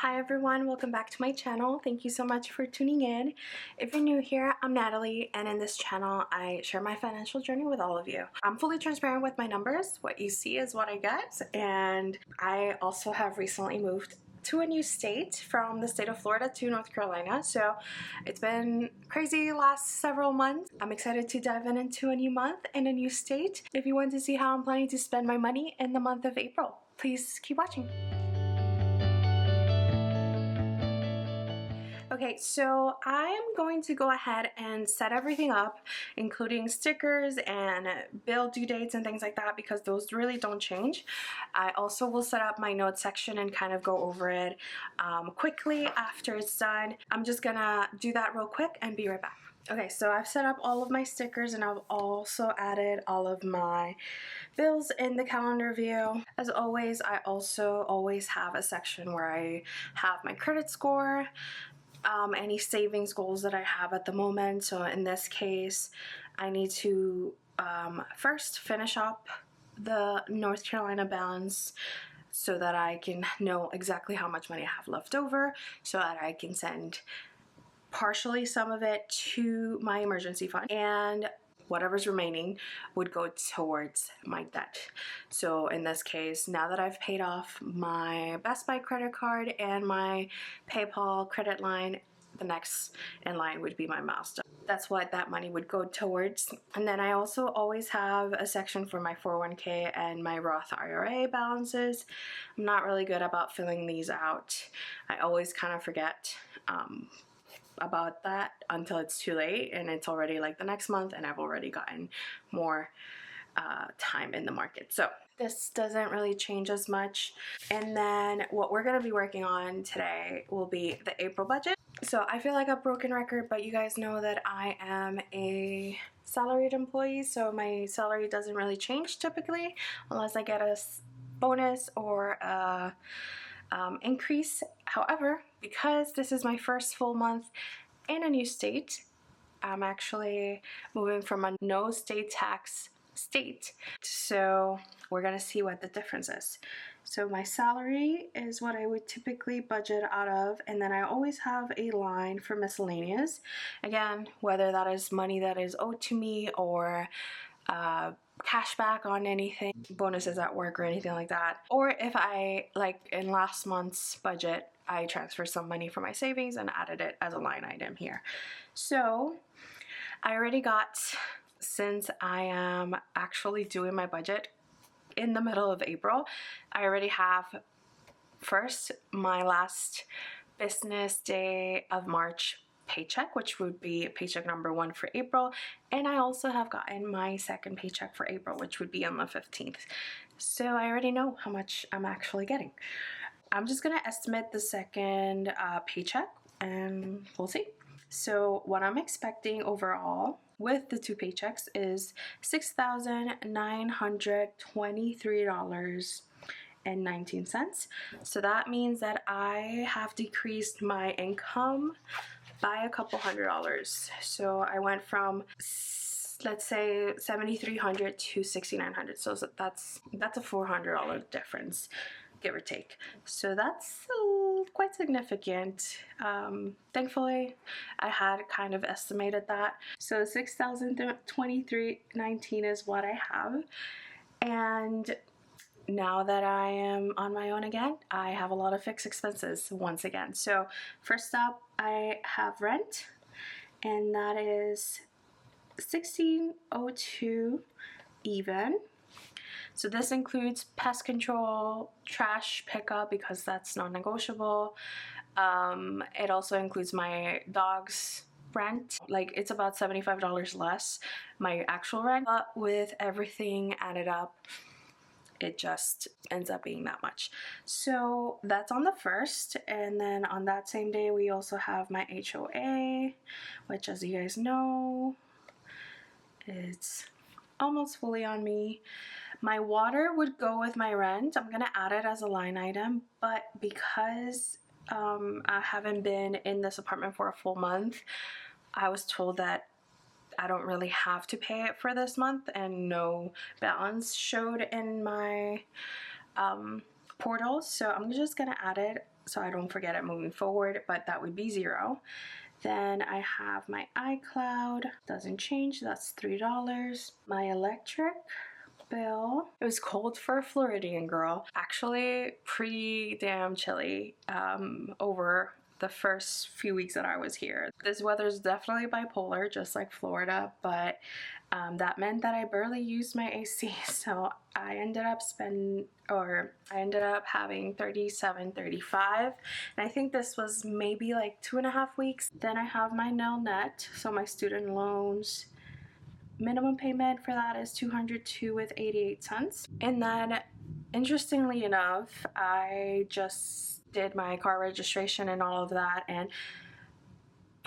Hi everyone, welcome back to my channel. Thank you so much for tuning in. If you're new here, I'm Natalie, and in this channel I share my financial journey with all of you. I'm fully transparent with my numbers. What you see is what I get, and I also have recently moved to a new state from the state of Florida to North Carolina, so it's been crazy last several months. I'm excited to dive into a new month in a new state. If you want to see how I'm planning to spend my money in the month of April, please keep watching. Okay, so I'm going to go ahead and set everything up, including stickers and bill due dates and things like that, because those really don't change. I also will set up my notes section and kind of go over it quickly after it's done. I'm just gonna do that real quick and be right back. Okay, so I've set up all of my stickers and I've also added all of my bills in the calendar view. As always, I also always have a section where I have my credit score, any savings goals that I have at the moment. So in this case, I need to first finish up the North Carolina balance so that I can know exactly how much money I have left over, so that I can send partially some of it to my emergency fund, and whatever's remaining would go towards my debt. So in this case, now that I've paid off my Best Buy credit card and my PayPal credit line, the next in line would be my milestone. That's what that money would go towards. And then I also always have a section for my 401k and my Roth IRA balances. I'm not really good about filling these out. I always kind of forget about that until it's too late and it's already like the next month and I've already gotten more time in the market. So this doesn't really change as much. And then what we're going to be working on today will be the April budget. So I feel like a broken record, but you guys know that I am a salaried employee, so my salary doesn't really change typically unless I get a bonus or a increase. However, because this is my first full month in a new state, I'm actually moving from a no state tax state, so we're gonna see what the difference is. So my salary is what I would typically budget out of, and then I always have a line for miscellaneous. Again, whether that is money that is owed to me or cash back on anything, bonuses at work or anything like that. Or if I, like in last month's budget, I transferred some money from my savings and added it as a line item here. So I already got, since I am actually doing my budget in the middle of April, I already have first my last business day of March paycheck, which would be paycheck number 1 for April, and I also have gotten my second paycheck for April, which would be on the 15th. So I already know how much I'm actually getting. I'm just gonna estimate the second paycheck and we'll see. So what I'm expecting overall with the 2 paychecks is $6,923.19. So that means that I have decreased my income by a couple $100. So I went from, let's say, $7,300 to $6,900. So that's a $400 difference, give or take. So that's quite significant. Thankfully, I had kind of estimated that. So $6,023.19 is what I have. And now that I am on my own again, I have a lot of fixed expenses once again. So first up, I have rent, and that is $1,602 even. So this includes pest control, trash pickup, because that's non-negotiable. It also includes my dog's rent. Like, it's about $75 less, my actual rent, but with everything added up, it just ends up being that much. So that's on the first, and then on that same day we also have my HOA, which, as you guys know, it's almost fully on me. My water would go with my rent. I'm gonna add it as a line item, but because I haven't been in this apartment for a full month, I was told that I don't really have to pay it for this month, and no balance showed in my portals, so I'm just gonna add it so I don't forget it moving forward, but that would be 0. Then I have my iCloud, doesn't change, that's $3. My electric bill, it was cold for a Floridian girl, actually pretty damn chilly over the first few weeks that I was here. This weather is definitely bipolar, just like Florida, but that meant that I barely used my AC, so I ended up having $37.35, and I think this was maybe like 2.5 weeks. Then I have my nail net, so my student loans minimum payment for that is $202.88. And then, interestingly enough, I just did my car registration and all of that, and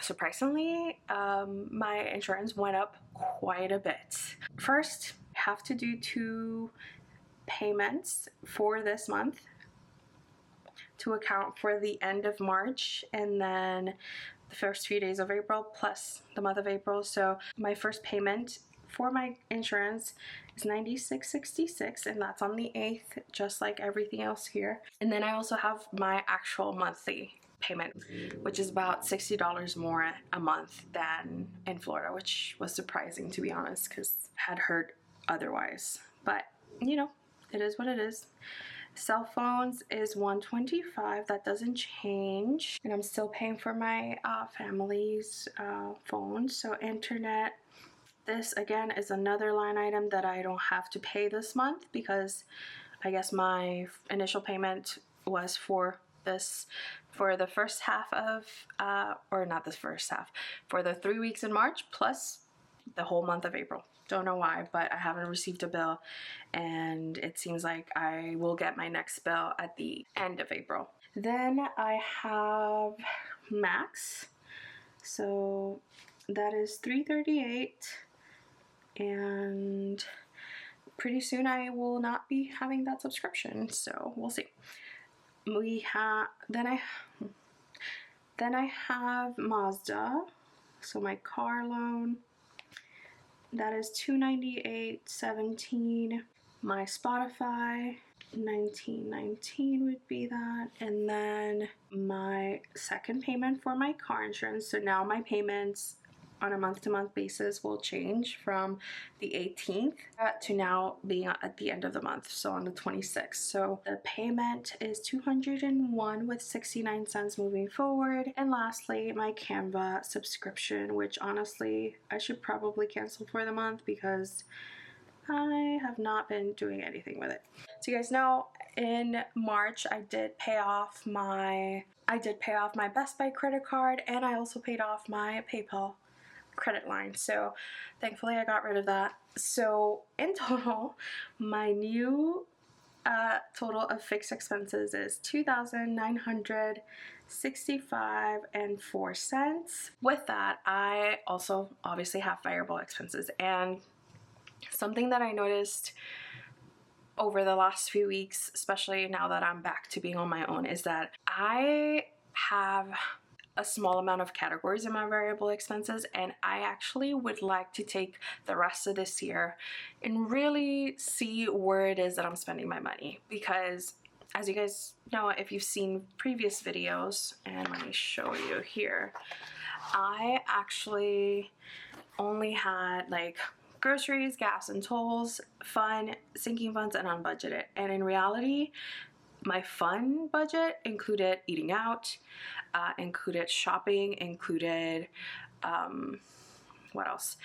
surprisingly, my insurance went up quite a bit. First, I have to do 2 payments for this month to account for the end of March and then the first few days of April plus the month of April. So my first payment for my insurance is $96.66, and that's on the 8th, just like everything else here. And then I also have my actual monthly payment, which is about $60 more a month than in Florida, which was surprising, to be honest, because I had heard otherwise. But you know, it is what it is. Cell phones is $125, that doesn't change, and I'm still paying for my family's phone. So internet, this again is another line item that I don't have to pay this month, because I guess my initial payment was for this for the first half of or not the first half, for the 3 weeks in March plus the whole month of April. Don't know why, but I haven't received a bill, and it seems like I will get my next bill at the end of April. Then I have Max, so that is $338, and pretty soon I will not be having that subscription, so we'll see. Then I have Mazda, so my car loan, that is $298.17. My Spotify, $19.19 would be that. And then my second payment for my car insurance. So now my payments on a month-to-month basis will change from the 18th to now being at the end of the month, so on the 26th. So the payment is $201.69 moving forward. And lastly, my Canva subscription, which honestly I should probably cancel for the month because I have not been doing anything with it. So you guys know, in March I did pay off my Best Buy credit card, and I also paid off my PayPal credit line, so thankfully I got rid of that. So in total, my new total of fixed expenses is $2,965.04. With that, I also obviously have variable expenses, and something that I noticed over the last few weeks, especially now that I'm back to being on my own, is that I have a small amount of categories in my variable expenses, and I actually would like to take the rest of this year and really see where it is that I'm spending my money, because as you guys know, if you've seen previous videos, and let me show you here, I actually only had like groceries, gas and tolls, fun, sinking funds, and unbudgeted. And in reality, my fun budget included eating out, included shopping, included what else?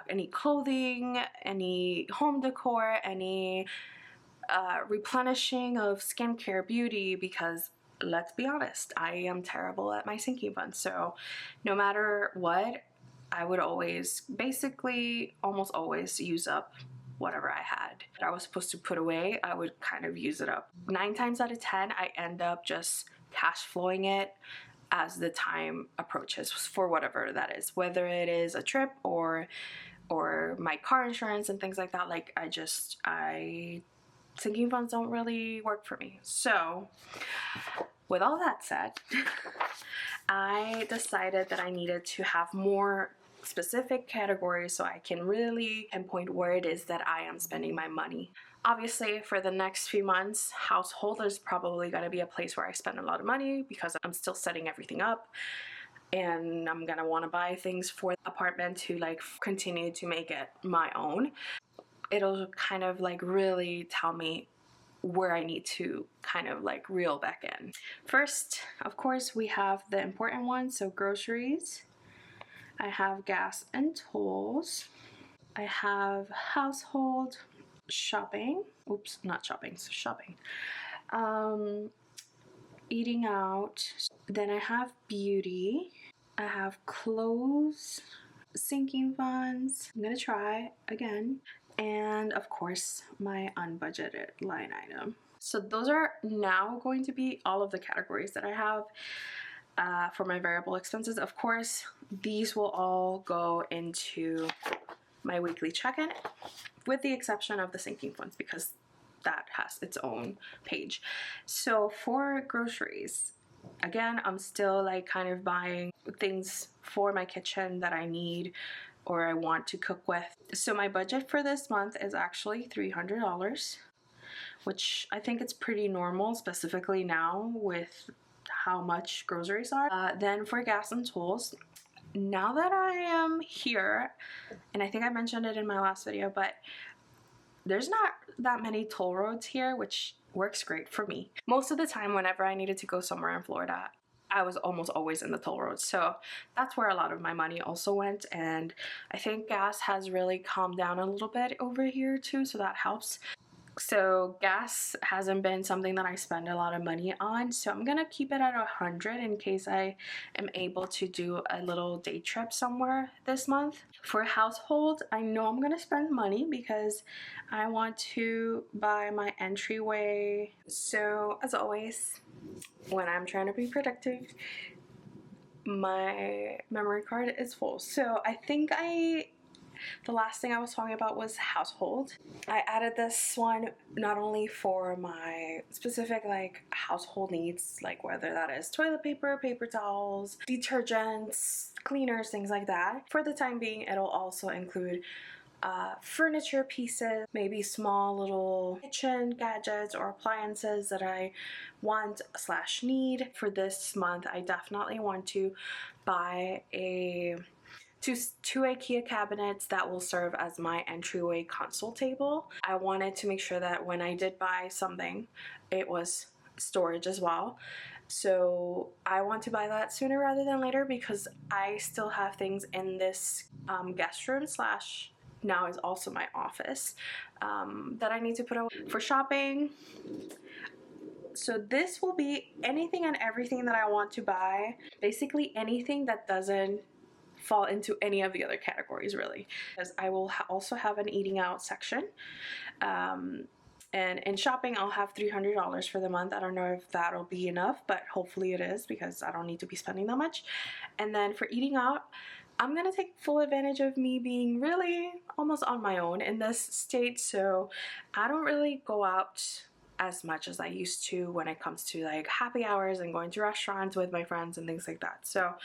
Any clothing, any home decor, any replenishing of skincare, beauty, because let's be honest, I am terrible at my sinking fund. So no matter what, I would always, basically almost always, use up whatever I had that I was supposed to put away. I would kind of use it up. 9 times out of 10, I end up just cash flowing it as the time approaches for whatever that is, whether it is a trip or my car insurance and things like that. Like sinking funds don't really work for me. So with all that said, I decided that I needed to have more specific categories so I can really pinpoint where it is that I am spending my money. Obviously, for the next few months, household is probably going to be a place where I spend a lot of money because I'm still setting everything up, and I'm going to want to buy things for the apartment to like continue to make it my own. It'll kind of like really tell me where I need to kind of like reel back in. First, of course, we have the important ones, so groceries. I have gas and tolls. I have household, shopping. Oops, not shopping, so shopping. Eating out. Then I have beauty. I have clothes, sinking funds. I'm gonna try again. And of course, my unbudgeted line item. So those are now going to be all of the categories that I have for my variable expenses. Of course, these will all go into my weekly check-in, with the exception of the sinking funds because that has its own page. So for groceries, again, I'm still like kind of buying things for my kitchen that I need or I want to cook with. So my budget for this month is actually $300, which I think it's pretty normal, specifically now with how much groceries are. Then for gas and tolls, now that I am here, and I think I mentioned it in my last video, but there's not that many toll roads here, which works great for me. Most of the time, whenever I needed to go somewhere in Florida, I was almost always in the toll roads. So that's where a lot of my money also went. And I think gas has really calmed down a little bit over here too, so that helps. So gas hasn't been something that I spend a lot of money on, so I'm gonna keep it at 100 in case I am able to do a little day trip somewhere this month. For household, I know I'm gonna spend money because I want to buy my entryway. So as always, when I'm trying to be productive, my memory card is full. So I think the last thing I was talking about was household. I added this one not only for my specific like household needs, like whether that is toilet paper, paper towels, detergents, cleaners, things like that. For the time being, it'll also include furniture pieces, maybe small little kitchen gadgets or appliances that I want / need. For this month, I definitely want to buy two IKEA cabinets that will serve as my entryway console table. I wanted to make sure that when I did buy something, it was storage as well. So I want to buy that sooner rather than later because I still have things in this guest room / now is also my office that I need to put away. For shopping, so this will be anything and everything that I want to buy. Basically anything that doesn't fall into any of the other categories really, because I will also have an eating out section, and in shopping I'll have $300 for the month. I don't know if that'll be enough, but hopefully it is because I don't need to be spending that much. And then for eating out, I'm gonna take full advantage of me being really almost on my own in this state, so I don't really go out as much as I used to when it comes to like happy hours and going to restaurants with my friends and things like that. So I'm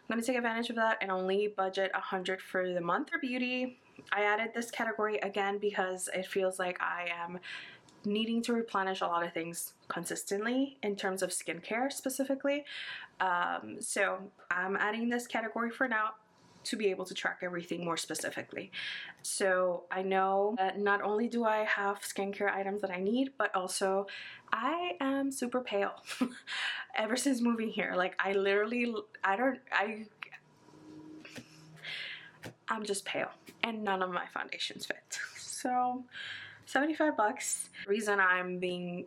going to take advantage of that and only budget 100 for the month. For beauty, I added this category again because it feels like I am needing to replenish a lot of things consistently in terms of skincare specifically. So I'm adding this category for now to be able to track everything more specifically. So I know that not only do I have skincare items that I need, but also I am super pale ever since moving here. Like I'm just pale and none of my foundations fit. So $75. The reason I'm being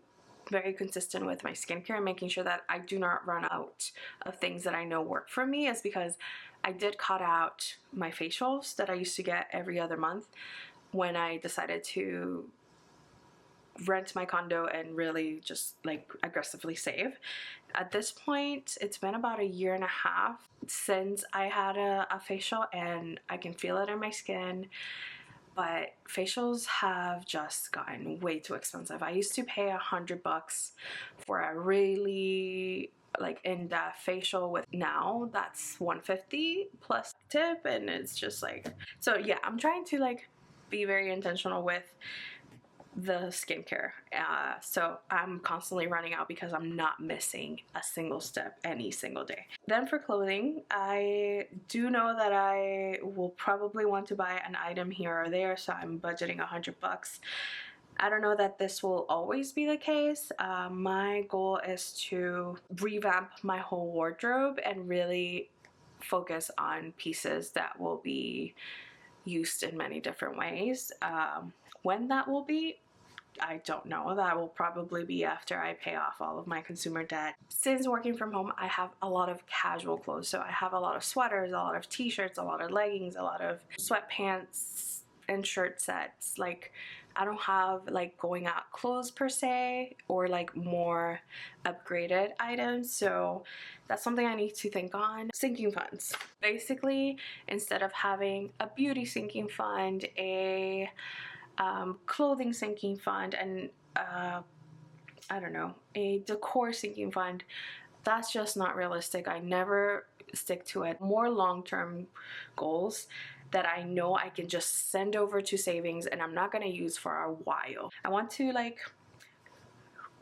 very consistent with my skincare and making sure that I do not run out of things that I know work for me is because I did cut out my facials that I used to get every other month when I decided to rent my condo and really just like aggressively save. At this point, it's been about 1.5 years since I had a facial, and I can feel it in my skin. But facials have just gotten way too expensive. I used to pay $100 for a really like in-depth facial. With now that's $150 plus tip, and it's just like, so yeah, I'm trying to like be very intentional with the skincare. So I'm constantly running out because I'm not missing a single step any single day. Then for clothing, I do know that I will probably want to buy an item here or there, so I'm budgeting $100. I don't know that this will always be the case. My goal is to revamp my whole wardrobe and really focus on pieces that will be used in many different ways. When that will be, I don't know. That will probably be after I pay off all of my consumer debt. Since working from home, I have a lot of casual clothes. So I have a lot of sweaters, a lot of t-shirts, a lot of leggings, a lot of sweatpants and shirt sets. Like, I don't have like going out clothes per se, or like more upgraded items. So that's something I need to think on. Sinking funds. Basically, instead of having a beauty sinking fund, a clothing sinking fund, and I don't know, a decor sinking fund, that's just not realistic. I never stick to it. More long-term goals that I know I can just send over to savings and I'm not going to use for a while. I want to like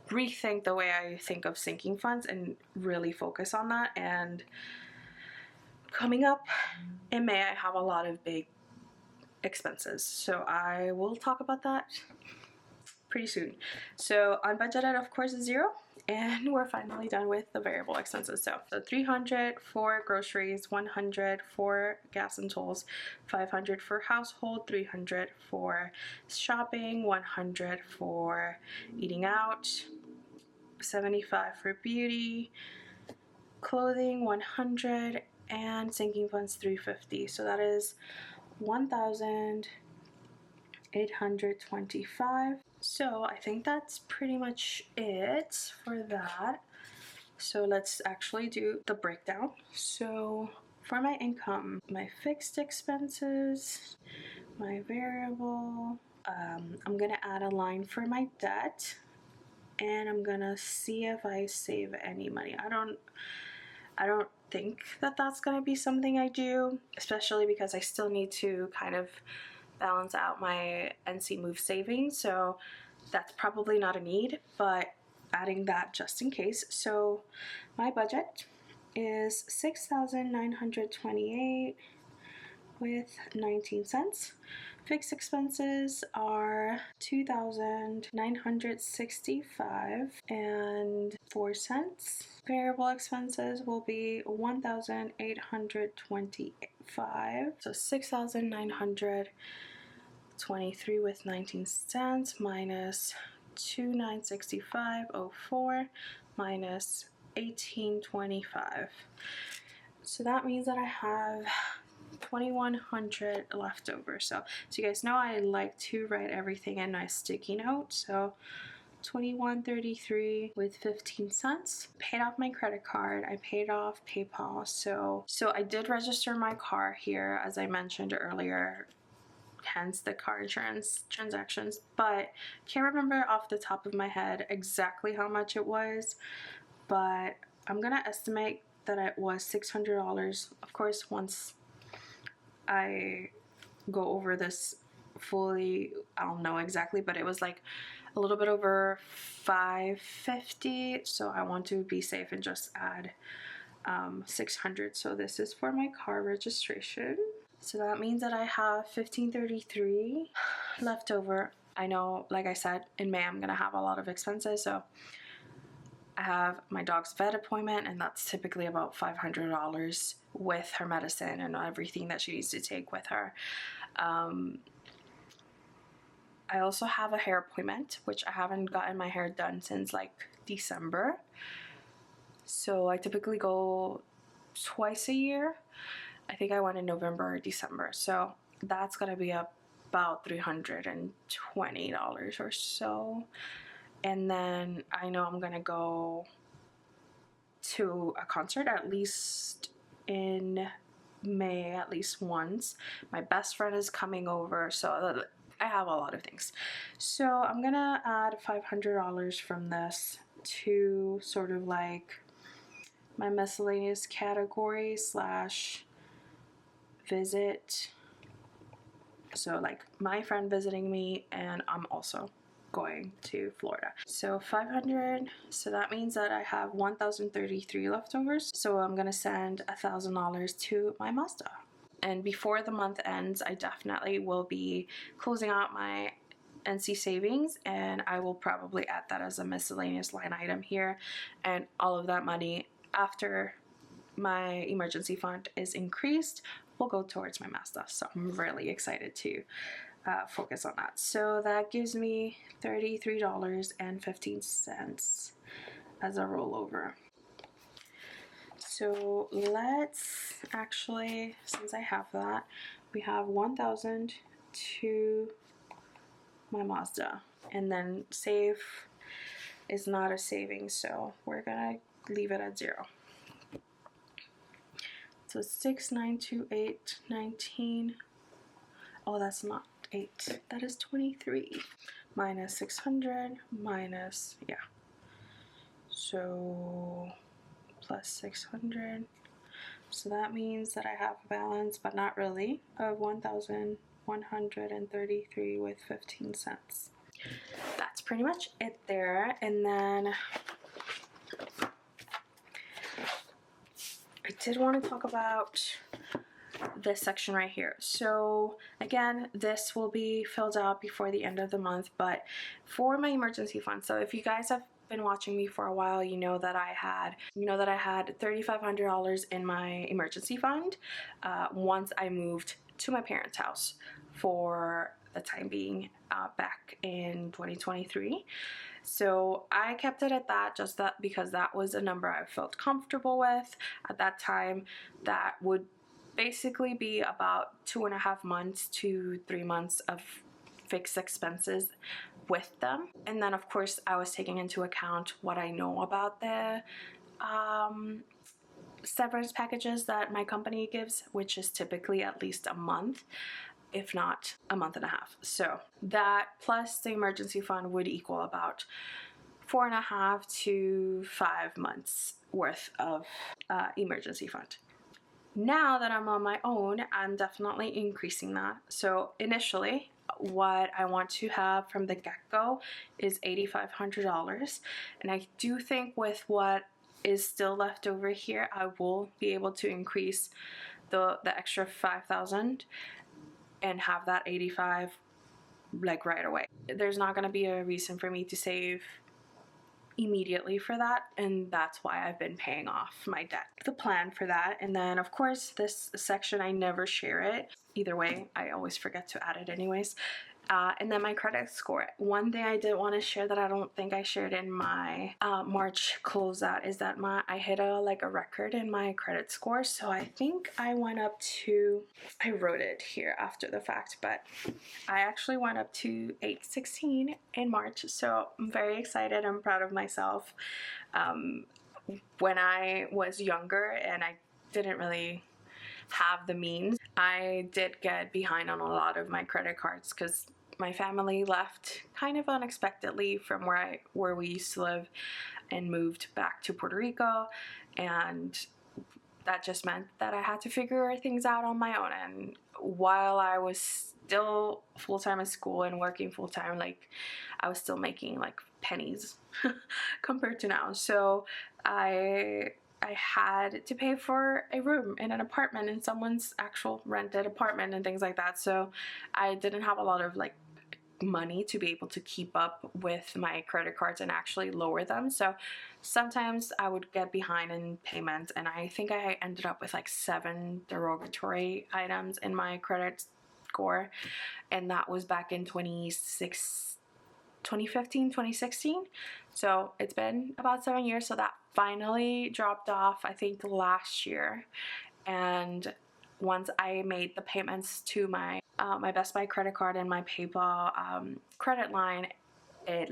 rethink the way I think of sinking funds and really focus on that. And coming up in May, I have a lot of big expenses, so I will talk about that pretty soon. So unbudgeted, of course, is 0, and we're finally done with the variable expenses. So $300 for groceries, $100 for gas and tolls, $500 for household, $300 for shopping, $100 for eating out, $75 for beauty, clothing, $100, and sinking funds, $350. So that is $1,825. So I think that's pretty much it for that. So let's actually do the breakdown. So for my income, my fixed expenses, my variable, I'm gonna add a line for my debt, and I'm gonna see if I save any money. I don't think that that's gonna be something I do, especially because I still need to kind of balance out my NC Move savings, so that's probably not a need, but adding that just in case. So my budget is $6,928 with 19 cents. Fixed expenses are $2,965 and 4 cents. Variable expenses will be $1,825. So $6,923 with 19 cents minus $2,965.04 minus $1,825. So that means that I have $2,100 left over. So you guys know I like to write everything in my sticky note. So $21.33 with 15 cents. Paid off my credit card. I paid off PayPal. So I did register my car here, as I mentioned earlier, hence the car insurance transactions, but can't remember off the top of my head exactly how much it was, but I'm gonna estimate that it was $600. Of course, once I go over this fully, I'll know exactly, but it was like a little bit over $550, so I want to be safe and just add $600. So this is for my car registration. So that means that I have $1,533 left over. I know, like I said, in May I'm gonna have a lot of expenses, so I have my dog's vet appointment, and that's typically about $500 with her medicine and everything that she needs to take with her. I also have a hair appointment, which I haven't gotten my hair done since like December. So I typically go twice a year. I think I went in November or December. So that's gonna be about $320 or so. And then I know I'm gonna go to a concert at least in May, at least once. My best friend is coming over, so I have a lot of things. So I'm gonna add $500 from this to sort of like my miscellaneous category slash visit. So like my friend visiting me, and I'm also going to Florida. So 500, so that means that I have 1,033 leftovers. So I'm gonna send $1,000 to my Mazda. And before the month ends, I definitely will be closing out my NC savings, and I will probably add that as a miscellaneous line item here, and all of that money after my emergency fund is increased will go towards my Mazda. So I'm really excited to focus on that. So that gives me $33.15 as a rollover. So let's actually, since I have that, we have 1,000 to my Mazda, and then save is not a saving, so we're gonna leave it at 0. So 6, 9, 2, 8, 19. Oh, that's not 8. That is 23. Minus 600 minus, yeah. So plus 600. So that means that I have a balance, but not really, of 1,133 with 15 cents. That's pretty much it there. And then I did want to talk about this section right here. So again, this will be filled out before the end of the month, but for my emergency fund. So if you guys have been watching me for a while, you know that I had $3,500 in my emergency fund once I moved to my parents' house for the time being back in 2023. So I kept it at that, just that because that was a number I felt comfortable with at that time. That would basically be about 2.5 months to 3 months of fixed expenses with them. And then of course I was taking into account what I know about the severance packages that my company gives, which is typically at least a month, if not a month and a half. So that plus the emergency fund would equal about 4.5 to 5 months worth of emergency fund. Now that I'm on my own, I'm definitely increasing that. So initially, what I want to have from the get-go is $8,500. And I do think with what is still left over here, I will be able to increase the extra 5,000 and have that 85 like right away. There's not going to be a reason for me to save immediately for that, and that's why I've been paying off my debt. The plan for that, and then of course this section I never share it. Either way, I always forget to add it anyways. And then my credit score. One thing I did want to share that I don't think I shared in my March closeout is that I hit a record in my credit score. So I think I went up to, I wrote it here after the fact, but I actually went up to 816 in March. So I'm very excited. I'm proud of myself. When I was younger and I didn't really have the means, I did get behind on a lot of my credit cards because my family left kind of unexpectedly from where we used to live and moved back to Puerto Rico, and that just meant that I had to figure things out on my own. And while I was still full-time in school and working full-time, I was still making pennies compared to now. So I had to pay for a room in an apartment, in someone's actual rented apartment and things like that. So I didn't have a lot of money to be able to keep up with my credit cards and actually lower them. So sometimes I would get behind in payments, and I think I ended up with 7 derogatory items in my credit score, and that was back in 2015, 2016. So it's been about 7 years. So that finally dropped off, I think, last year. And once I made the payments to my my Best Buy credit card and my PayPal credit line, it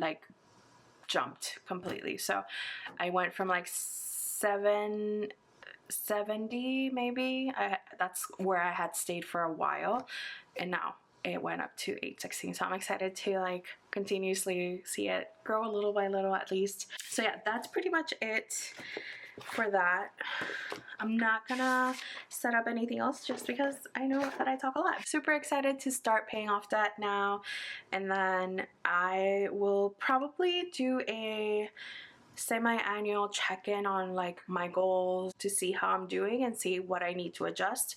jumped completely. So I went from 770 maybe. That's where I had stayed for a while, and now it went up to 816. So I'm excited to continuously see it grow a little by little at least. So yeah, that's pretty much it for that. I'm not gonna set up anything else just because I know that I talk a lot. Super excited to start paying off debt now, and then I will probably do a semi-annual check-in on like my goals to see how I'm doing and see what I need to adjust.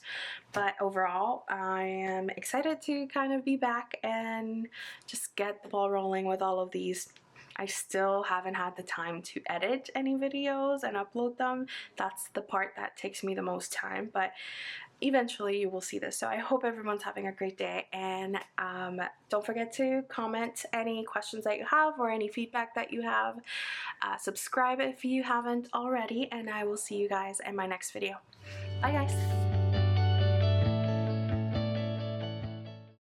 But overall, I am excited to kind of be back and just get the ball rolling with all of these. I still haven't had the time to edit any videos and upload them. That's the part that takes me the most time, but eventually you will see this. So I hope everyone's having a great day, and don't forget to comment any questions that you have or any feedback that you have. Subscribe if you haven't already, and I will see you guys in my next video. Bye guys!